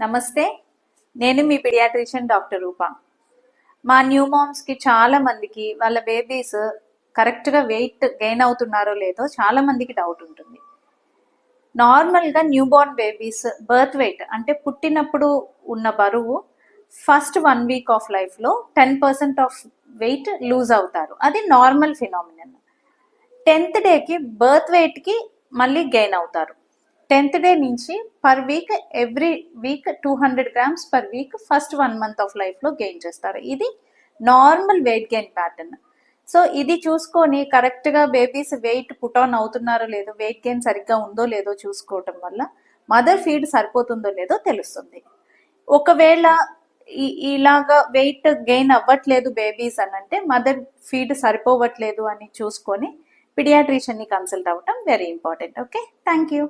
నమస్తే, నేను మీ paediatrician doctor రూపా. మా న్యూ మామ్స్కి చాలా మందికి వాళ్ళ బేబీస్ కరెక్ట్గా వెయిట్ గెయిన్ అవుతున్నారో లేదో చాలా మందికి డౌట్ ఉంటుంది. నార్మల్గా new Born babies birth weight అంటే పుట్టినప్పుడు ఉన్న బరువు ఫస్ట్ 1 వీక్ ఆఫ్ లైఫ్లో 10% ఆఫ్ వెయిట్ లూజ్ అవుతారు. అది నార్మల్ ఫినామినన్. 10th డేకి బర్త్ వెయిట్కి మళ్ళీ గెయిన్ అవుతారు. 10th డే నుంచి per week every week 200 grams per week first 1 month of లైఫ్లో గెయిన్ చేస్తారు. ఇది normal weight gain pattern. So ఇది చూసుకొని కరెక్ట్గా బేబీస్ వెయిట్ పుట్ ఆన్ అవుతున్నారో లేదో, వెయిట్ గెయిన్ సరిగ్గా ఉందో లేదో చూసుకోవటం వల్ల మదర్ ఫీడ్ సరిపోతుందో లేదో తెలుస్తుంది. ఒకవేళ ఇలాగా వెయిట్ గెయిన్ అవ్వట్లేదు బేబీస్ అని అంటే మదర్ ఫీడ్ సరిపోవట్లేదు అని చూసుకొని పిడియాట్రిషియన్ని కన్సల్ట్ అవ్వటం very important. Okay, thank you.